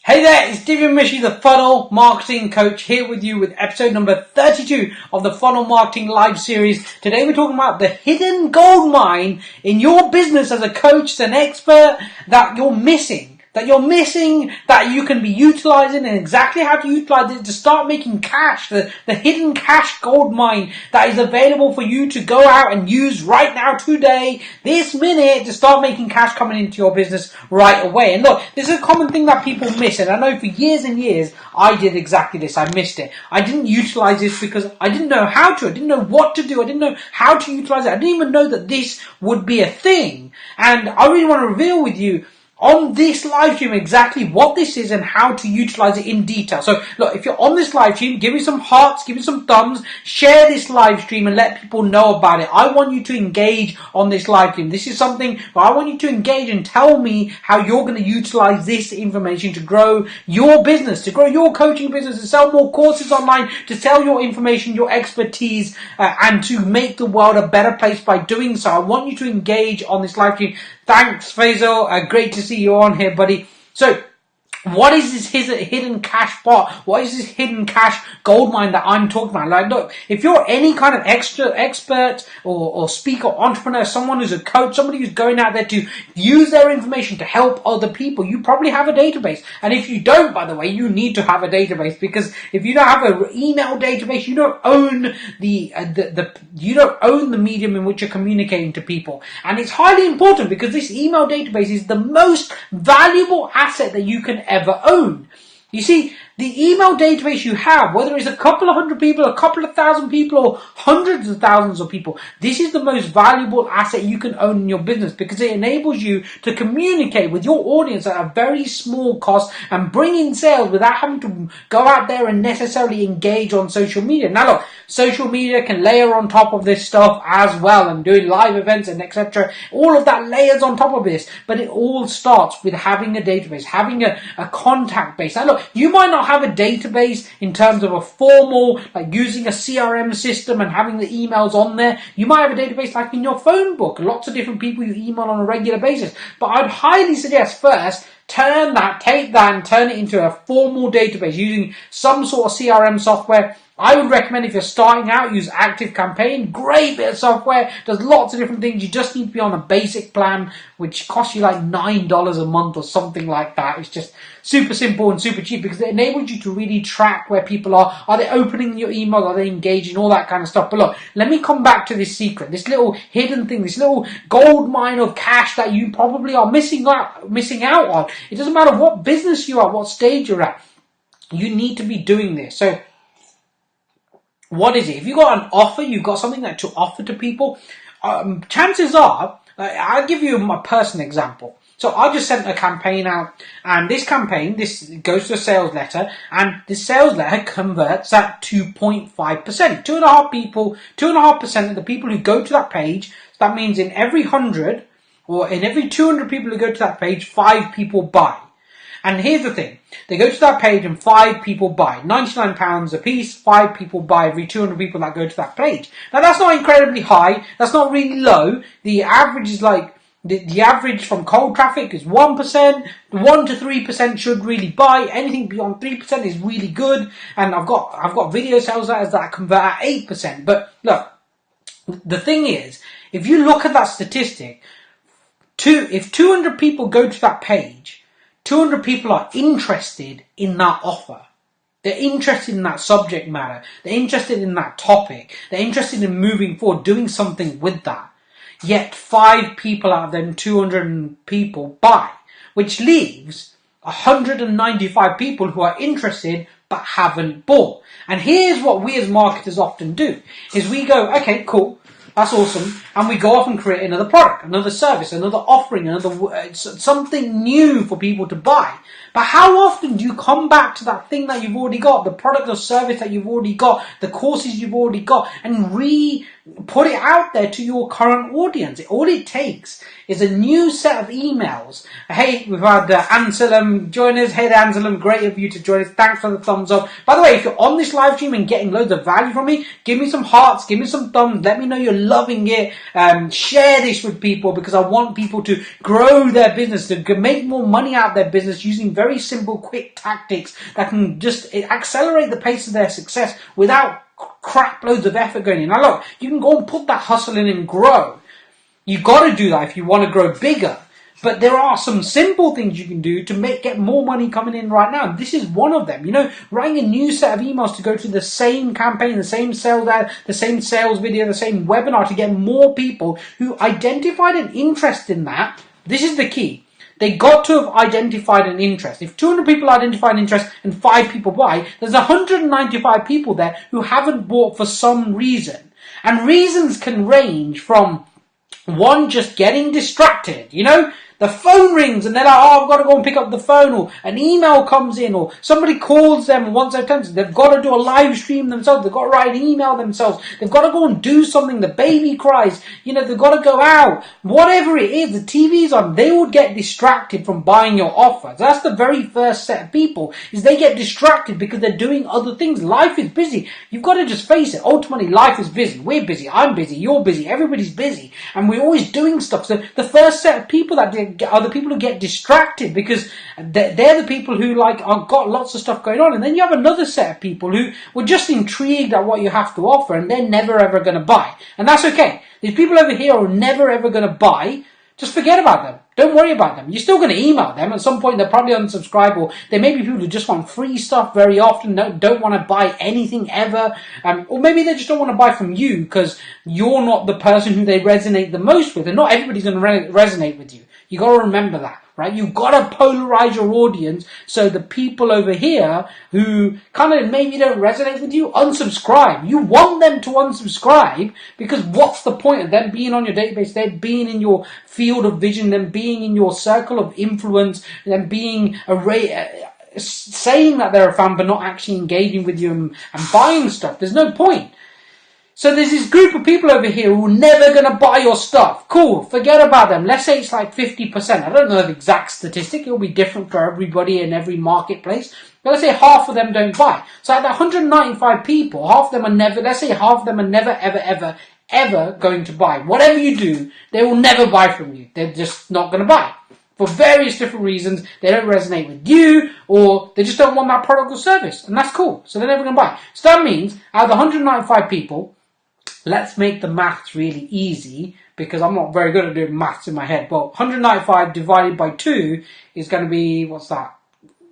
Hey there, it's Divya Mishi, the Funnel Marketing Coach, here with you with episode number 32 of the Funnel Marketing Live Series. Today we're talking about the hidden gold mine in your business as a coach, an expert that you're missing. That you can be utilizing, and exactly how to utilize it to start making cash, the hidden cash gold mine that is available for you to go out and use right now, today, this minute, to start making cash coming into your business right away. And look, this is a common thing that people miss, and I know for years and years, I did exactly this. I missed it. I didn't utilize this because I didn't know how to. I didn't know what to do. I didn't know how to utilize it. I didn't even know that this would be a thing. And I really want to reveal with you on this live stream exactly what this is and how to utilize it in detail. So look, if you're on this live stream, give me some hearts, give me some thumbs, share this live stream and let people know about it. I want you to engage on this live stream. This is something where I want you to engage and tell me how you're going to utilize this information to grow your business, to grow your coaching business, to sell more courses online, to sell your information, your expertise, and to make the world a better place by doing so. I want you to engage on this live stream. Thanks, Faisal. Great to see you on here, buddy. So, what is this hidden cash pot? What is this hidden cash gold mine that I'm talking about? Like, look, if you're any kind of expert or speaker, entrepreneur, someone who's a coach, somebody who's going out there to use their information to help other people, you probably have a database. And if you don't, by the way, you need to have a database, because if you don't have an email database, you don't own you don't own the medium in which you're communicating to people. And it's highly important, because this email database is the most valuable asset that you can ever own. You see, the email database you have, whether it's a couple of hundred people, a couple of thousand people, or hundreds of thousands of people, this is the most valuable asset you can own in your business, because it enables you to communicate with your audience at a very small cost and bring in sales without having to go out there and necessarily engage on social media. Now look, social media can layer on top of this stuff as well, and doing live events and etc. All of that layers on top of this, but it all starts with having a database, having a contact base. Now look, you might not have a database in terms of a formal, like using a CRM system and having the emails on there. You might have a database like in your phone book, lots of different people you email on a regular basis. But I'd highly suggest first, take that and turn it into a formal database using some sort of CRM software. I would recommend, if you're starting out, use ActiveCampaign. Great bit of software. Does lots of different things. You just need to be on a basic plan, which costs you like $9 a month or something like that. It's just super simple and super cheap, because it enables you to really track where people are. Are they opening your email? Are they engaging? All that kind of stuff. But look, let me come back to this secret, this little hidden thing, this little gold mine of cash that you probably are missing out on. It doesn't matter what business you are, what stage you're at. You need to be doing this. So, what is it? If you've got an offer, you've got something that to offer to people, chances are, I'll give you my personal example. So I just sent a campaign out, and this goes to a sales letter, and this sales letter converts at 2.5%. 2.5% of the people who go to that page, so that means in every 100, or in every 200 people who go to that page, 5 people buy. And here's the thing, they go to that page and 5 people buy. £99 a piece, 5 people buy every 200 people that go to that page. Now that's not incredibly high, that's not really low. The average is like, the average from cold traffic is 1%, 1 to 3% should really buy. Anything beyond 3% is really good. And I've got video sales letters that convert at 8%. But look, the thing is, if you look at that statistic, if 200 people go to that page, 200 people are interested in that offer. They're interested in that subject matter. They're interested in that topic. They're interested in moving forward, doing something with that. Yet 5 people out of them 200 people buy, which leaves 195 people who are interested but haven't bought. And here's what we as marketers often do, is we go, okay, cool, that's awesome, and we go off and create another product, another service, another offering, something new for people to buy. But how often do you come back to that thing that you've already got, the product or service that you've already got, the courses you've already got, and put it out there to your current audience. All it takes is a new set of emails. Hey, we've had Anselm join us. Hey, Anselm, great of you to join us. Thanks for the thumbs up. By the way, if you're on this live stream and getting loads of value from me, give me some hearts, give me some thumbs. Let me know you're loving it. Share this with people, because I want people to grow their business, to make more money out of their business using very simple, quick tactics that can just accelerate the pace of their success without crap loads of effort going in. Now look, you can go and put that hustle in and grow. You got to do that if you want to grow bigger. But there are some simple things you can do to get more money coming in right now. This is one of them. Writing a new set of emails to go to the same campaign, the same sales ad, the same sales video, the same webinar to get more people who identified an interest in that. This is the key. They got to have identified an interest. If 200 people identify an interest and 5 people buy, there's 195 people there who haven't bought for some reason. And reasons can range from one, just getting distracted. The phone rings and they're like, oh, I've got to go and pick up the phone, or an email comes in, or somebody calls them once they've done, they've got to do a live stream themselves, they've got to write an email themselves, they've got to go and do something, the baby cries, they've got to go out, whatever it is, the TV's on, they would get distracted from buying your offer. So that's the very first set of people, is they get distracted because they're doing other things. Life is busy. You've got to just face it. Ultimately, life is busy. We're busy. I'm busy. You're busy. Everybody's busy. And we're always doing stuff. So the first set of people that are the people who get distracted, because they're the people who have got lots of stuff going on. And then you have another set of people who were just intrigued at what you have to offer, and they're never ever going to buy. And that's okay. These people over here are never ever going to buy. Just forget about them. Don't worry about them. You're still going to email them. At some point, they'll probably unsubscribe, or there may be people who just want free stuff very often, don't want to buy anything ever. Or maybe they just don't want to buy from you because you're not the person who they resonate the most with. And not everybody's going to resonate with you. You got to remember that, right? You've got to polarize your audience, so the people over here who kind of maybe don't resonate with you, unsubscribe. You want them to unsubscribe, because what's the point of them being on your database, them being in your field of vision, them being in your circle of influence, them being saying that they're a fan but not actually engaging with you and buying stuff? There's no point. So there's this group of people over here who are never going to buy your stuff. Cool, forget about them. Let's say it's like 50%. I don't know the exact statistic. It'll be different for everybody in every marketplace. But let's say half of them don't buy. So out of 195 people, half of them are never, ever going to buy. Whatever you do, they will never buy from you. They're just not going to buy. For various different reasons. They don't resonate with you, or they just don't want that product or service. And that's cool. So they're never going to buy. So that means out of the 195 people, let's make the maths really easy, because I'm not very good at doing maths in my head. Well, 195 divided by 2 is going to be, what's that?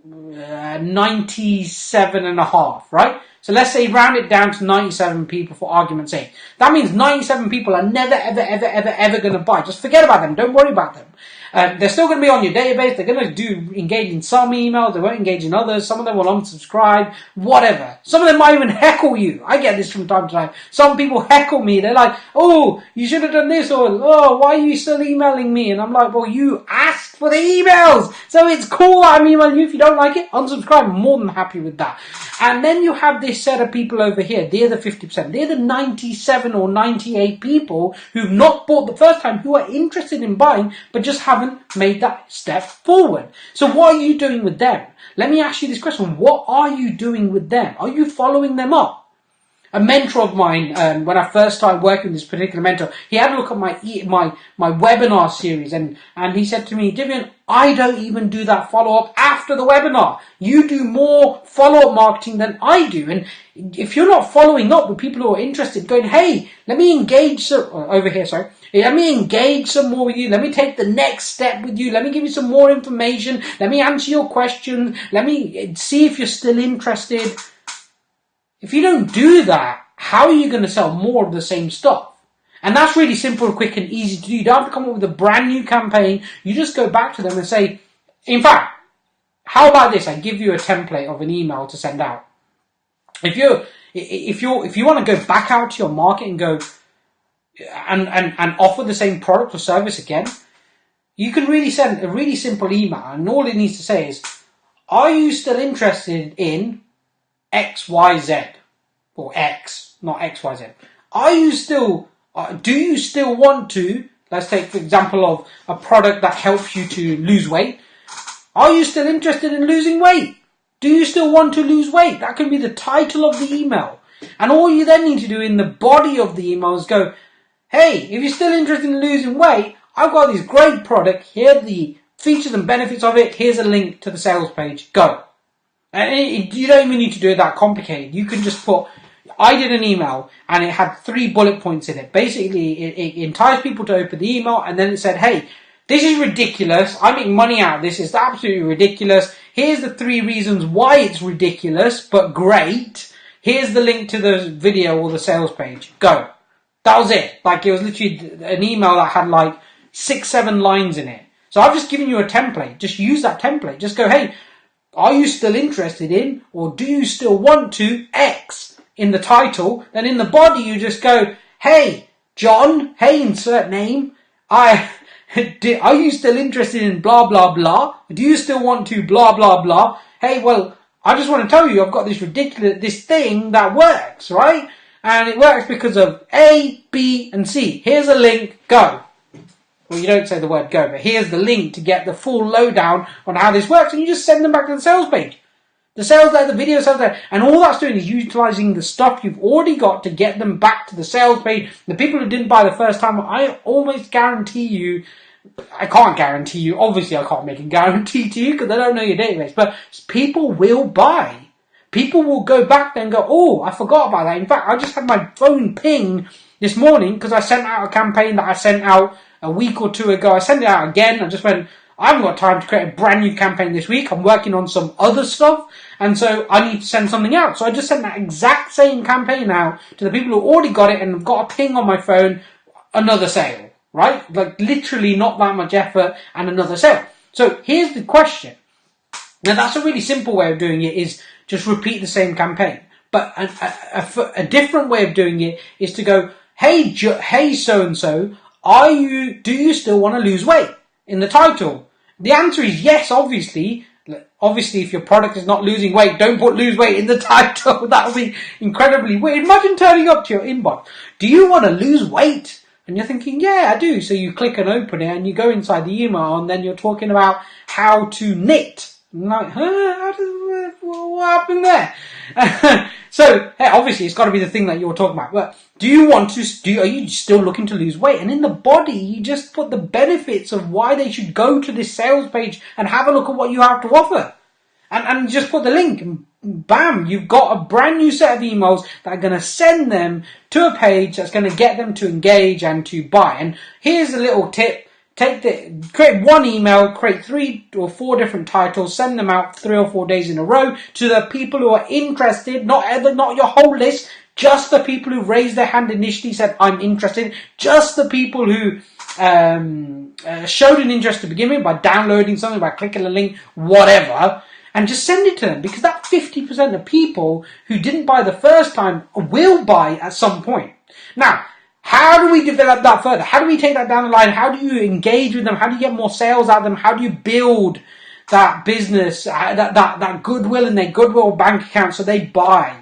97 and a half, right? So let's say round it down to 97 people for argument's sake. That means 97 people are never, ever going to buy. Just forget about them. Don't worry about them. They're still going to be on your database. They're going to engage in some emails. They won't engage in others. Some of them will unsubscribe. Whatever. Some of them might even heckle you. I get this from time to time. Some people heckle me. They're like, oh, you should have done this, or, oh, why are you still emailing me? And I'm like, well, you asked for the emails. So it's cool that I'm emailing you. If you don't like it, unsubscribe. I'm more than happy with that. And then you have this set of people over here. They're the 50%. They're the 97 or 98 people who've not bought the first time, who are interested in buying, but just haven't made that step forward. So what are you doing with them? Let me ask you this question. What are you doing with them? Are you following them up? A mentor of mine, when I first started working with this particular mentor, he had a look at my webinar series, and he said to me, Divian, I don't even do that follow-up after the webinar. You do more follow-up marketing than I do. And if you're not following up with people who are interested, going, hey, let me engage let me engage some more with you. Let me take the next step with you. Let me give you some more information. Let me answer your questions. Let me see if you're still interested. If you don't do that, how are you going to sell more of the same stuff? And that's really simple, quick, and easy to do. You don't have to come up with a brand new campaign. You just go back to them and say, in fact, how about this? I give you a template of an email to send out. If you want to go back out to your market and go and offer the same product or service again, you can really send a really simple email, and all it needs to say is, are you still interested in XYZ? Or X, not XYZ. are you still, do you still want to, let's take the example of a product that helps you to lose weight. Are you still interested in losing weight? Do you still want to lose weight? That can be the title of the email. And all you then need to do in the body of the email is go, hey, if you're still interested in losing weight, I've got this great product. Here are the features and benefits of it. Here's a link to the sales page. Go. And you don't even need to do it that complicated. You can just put, I did an email and it had 3 bullet points in it. Basically, it enticed people to open the email, and then it said, hey, this is ridiculous. I make money out of this. It's absolutely ridiculous. Here's the 3 reasons why it's ridiculous, but great. Here's the link to the video or the sales page. Go. That was it. Like, it was literally an email that had like 6-7 lines in it. So I've just given you a template. Just use that template. Just go, hey, are you still interested in, or do you still want to, X in the title? Then in the body, you just go, hey, John, hey, insert name. Are you still interested in blah, blah, blah? Do you still want to blah, blah, blah? Hey, well, I just want to tell you I've got this thing that works, right? And it works because of A, B, and C. Here's a link, go. Well, you don't say the word go, but here's the link to get the full lowdown on how this works, and you just send them back to the sales page. The sales letter, the video sales letter, and all that's doing is utilizing the stuff you've already got to get them back to the sales page. The people who didn't buy the first time, I almost guarantee you, I can't guarantee you, obviously I can't make a guarantee to you because I don't know your database, but people will buy. People will go back there and go, oh, I forgot about that. In fact, I just had my phone ping this morning because I sent out a campaign that I sent out a week or 2 ago. I sent it out again. I just went, I haven't got time to create a brand new campaign this week. I'm working on some other stuff, and so I need to send something out. So I just sent that exact same campaign out to the people who already got it and have got a ping on my phone, another sale, right? Like literally not that much effort and another sale. So here's the question. Now that's a really simple way of doing it, is just repeat the same campaign. But a different way of doing it is to go, hey, so-and-so, do you still want to lose weight? In the title. The answer is yes, obviously. Obviously, if your product is not losing weight, don't put lose weight in the title. That would be incredibly weird. Imagine turning up to your inbox. Do you want to lose weight? And you're thinking, yeah, I do. So you click and open it and you go inside the email and then you're talking about how to knit. I'm like, what happened there? So, hey, obviously, it's got to be the thing that you're talking about. But are you still looking to lose weight? And in the body, you just put the benefits of why they should go to this sales page and have a look at what you have to offer. And just put the link, and bam, you've got a brand new set of emails that are going to send them to a page that's going to get them to engage and to buy. And here's a little tip. Create one email, create 3 or 4 different titles, send them out 3 or 4 days in a row to the people who are interested, not your whole list, just the people who raised their hand initially, said, I'm interested, just the people who showed an interest to begin with by downloading something, by clicking a link, whatever, and just send it to them, because that 50% of people who didn't buy the first time will buy at some point. Now, how do we develop that further? How do we take that down the line? How do you engage with them? How do you get more sales out of them? How do you build that business, that goodwill in their goodwill bank account so they buy?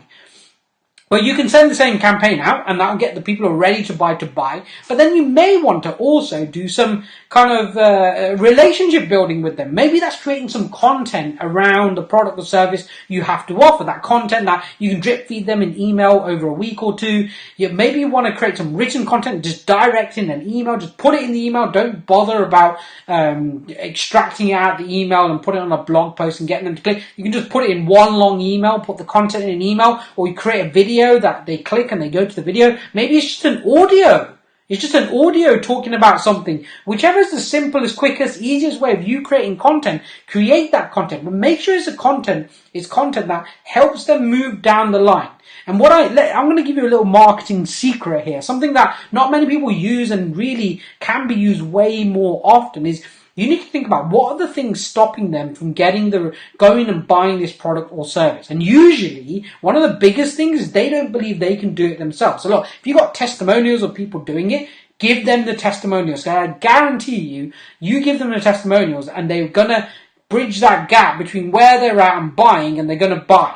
Well, you can send the same campaign out and that'll get the people who are ready to buy. But then you may want to also do some kind of relationship building with them. Maybe that's creating some content around the product or service you have to offer. That content that you can drip feed them in email over a week or 2. Maybe you want to create some written content, just direct in an email. Just put it in the email. Don't bother about extracting it out the email and put it on a blog post and getting them to click. You can just put it in one long email, put the content in an email, or you create a video that they click and they go to the video. Maybe it's just an audio. It's just an audio talking about something. Whichever is the simplest, quickest, easiest way of you creating content, create that content. But make sure it's content that helps them move down the line. And I'm going to give you a little marketing secret here. Something that not many people use and really can be used way more often is you need to think about what are the things stopping them from going and buying this product or service. And usually, one of the biggest things is they don't believe they can do it themselves. So look, if you've got testimonials of people doing it, give them the testimonials. So I guarantee you give them the testimonials and they're going to bridge that gap between where they're at and buying, and they're going to buy.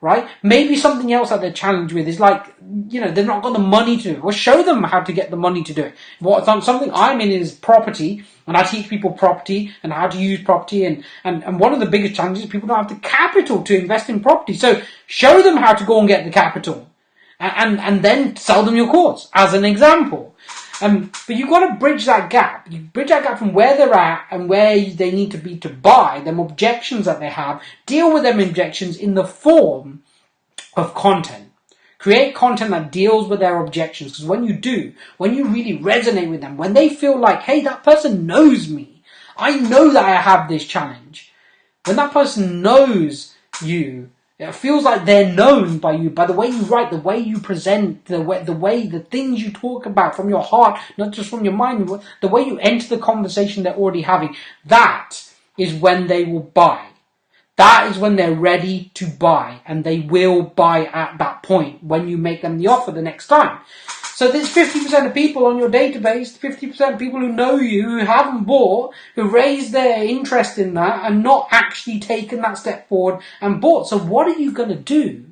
right? Maybe something else that they're challenged with is like, they've not got the money to do it. Well, show them how to get the money to do it. Something I'm in is property, and I teach people property and how to use property. And one of the biggest challenges is people don't have the capital to invest in property. So show them how to go and get the capital and then sell them your course as an example. But you've got to bridge that gap. You bridge that gap from where they're at and where they need to be to buy, them objections that they have. Deal with them objections in the form of content. Create content that deals with their objections. Because when you really resonate with them, when they feel like, hey, that person knows me. I know that I have this challenge. When that person knows you, it feels like they're known by you, by the way you write, the way you present, the things you talk about from your heart, not just from your mind, the way you enter the conversation they're already having. That is when they will buy. That is when they're ready to buy, and they will buy at that point when you make them the offer the next time. So there's 50% of people on your database, 50% of people who know you, who haven't bought, who raised their interest in that and not actually taken that step forward and bought. So what are you going to do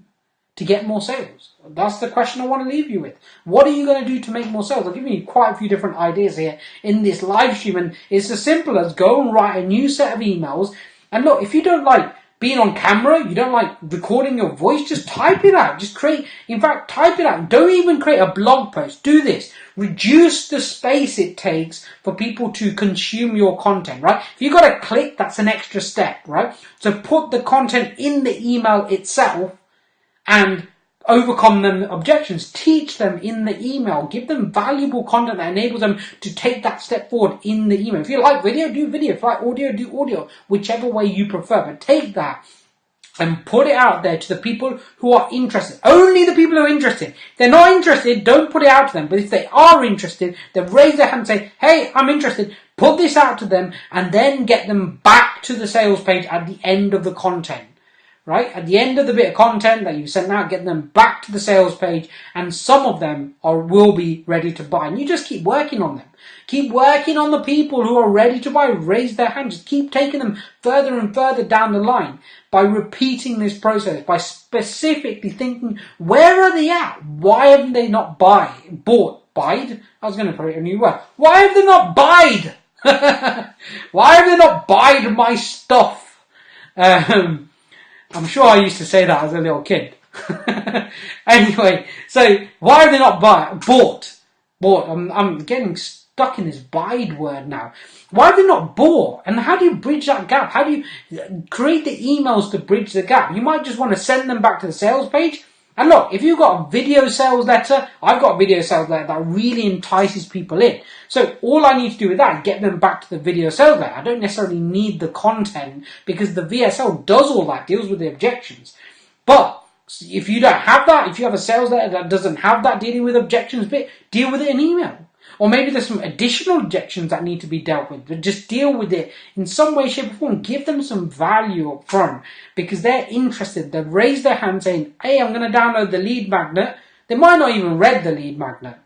to get more sales? That's the question I want to leave you with. What are you going to do to make more sales? I've given you quite a few different ideas here in this live stream, and it's as simple as go and write a new set of emails. And look, if you don't like being on camera, you don't like recording your voice, just type it out. Type it out. Don't even create a blog post. Do this. Reduce the space it takes for people to consume your content, right? If you've got to click, that's an extra step, right? So put the content in the email itself and overcome them objections. Teach them in the email. Give them valuable content that enables them to take that step forward in the email. If you like video, do video. If you like audio, do audio. Whichever way you prefer. But take that and put it out there to the people who are interested. Only the people who are interested. If they're not interested, don't put it out to them. But if they are interested, then raise their hand and say, hey, I'm interested. Put this out to them and then get them back to the sales page at the end of the content. Right? At the end of the bit of content that you sent out, get them back to the sales page, and some of them will be ready to buy. And you just keep working on them. Keep working on the people who are ready to buy. Raise their hand. Just keep taking them further and further down the line by repeating this process, by specifically thinking, where are they at? Why haven't they not bought? I was going to put it in a new word. Why have they not buyed? Why have they not buyed my stuff? I'm sure I used to say that as a little kid. Anyway, so why have they not bought? I'm getting stuck in this buyed word now. Why have they not bought? And how do you bridge that gap? How do you create the emails to bridge the gap? You might just want to send them back to the sales page. And look, if you've got a video sales letter, I've got a video sales letter that really entices people in. So all I need to do with that is get them back to the video sales letter. I don't necessarily need the content because the VSL does all that, deals with the objections. But if you don't have that, if you have a sales letter that doesn't have that dealing with objections bit, deal with it in email. Or maybe there's some additional objections that need to be dealt with, but just deal with it in some way, shape or form. Give them some value up front because they're interested. They've raised their hand saying, hey, I'm going to download the lead magnet. They might not even read the lead magnet.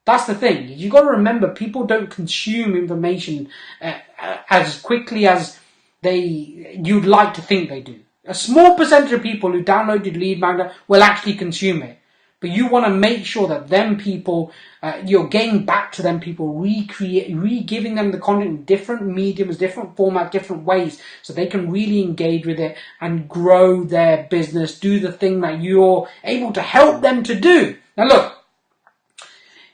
That's the thing. You've got to remember, people don't consume information as quickly as you'd like to think they do. A small percentage of people who downloaded lead magnet will actually consume it. But you want to make sure that them people, you're getting back to them people, re-giving them the content in different mediums, different formats, different ways, so they can really engage with it and grow their business, do the thing that you're able to help them to do. Now look,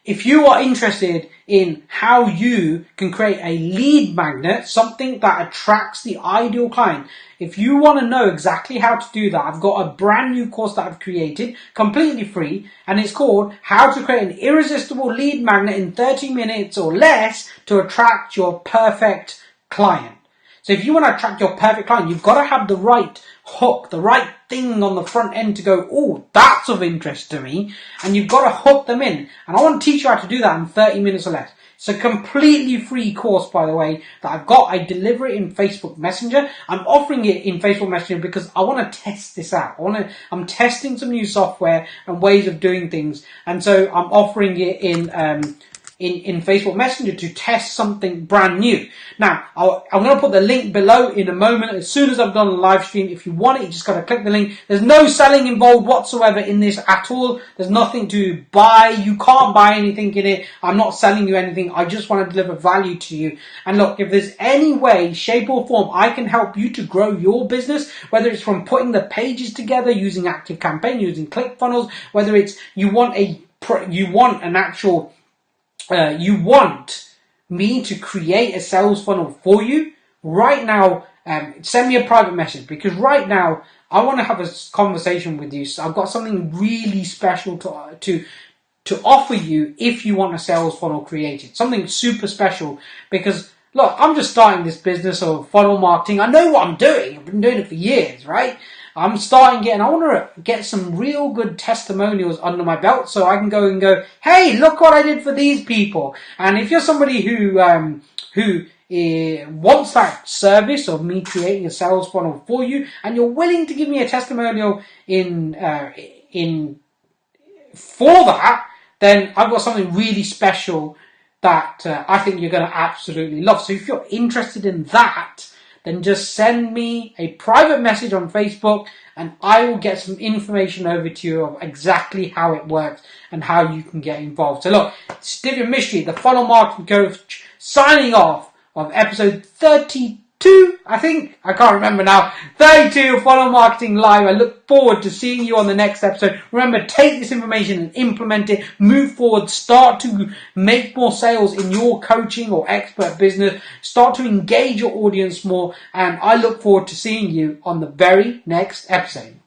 if you are interested in how you can create a lead magnet, something that attracts the ideal client, if you want to know exactly how to do that, I've got a brand new course that I've created, completely free, and it's called How to Create an Irresistible Lead Magnet in 30 Minutes or Less to Attract Your Perfect Client. So if you want to attract your perfect client, you've got to have the right hook, the right thing on the front end to go, oh, that's of interest to me. And you've got to hook them in. And I want to teach you how to do that in 30 minutes or less. It's a completely free course, by the way, that I've got. I deliver it in Facebook Messenger. I'm offering it in Facebook Messenger because I want to test this out. I'm testing some new software and ways of doing things. And so I'm offering it in in Facebook Messenger to test something brand new. Now, I'm going to put the link below in a moment. As soon as I've done a live stream, if you want it, you just got to click the link. There's no selling involved whatsoever in this at all. There's nothing to buy. You can't buy anything in it. I'm not selling you anything. I just want to deliver value to you. And look, if there's any way, shape or form I can help you to grow your business, whether it's from putting the pages together, using ActiveCampaign, using ClickFunnels, whether it's you want me to create a sales funnel for you right now, send me a private message, because right now I want to have a conversation with you. So I've got something really special to offer you if you want a sales funnel created. Something super special, because look, I'm just starting this business of funnel marketing. I know what I'm doing. I've been doing it for years, right? I'm starting it, and I want to get some real good testimonials under my belt so I can go, hey, look what I did for these people. And if you're somebody who wants that service of me creating a sales funnel for you, and you're willing to give me a testimonial for that, then I've got something really special that I think you're going to absolutely love. So if you're interested in that, then just send me a private message on Facebook, and I will get some information over to you of exactly how it works and how you can get involved. So look, Stephen Mystery, the Funnel Marketing Coach, signing off of episode 32, I think. I can't remember now. 32 of Funnel Marketing Live. I look forward to seeing you on the next episode. Remember, take this information and implement it. Move forward. Start to make more sales in your coaching or expert business. Start to engage your audience more. And I look forward to seeing you on the very next episode.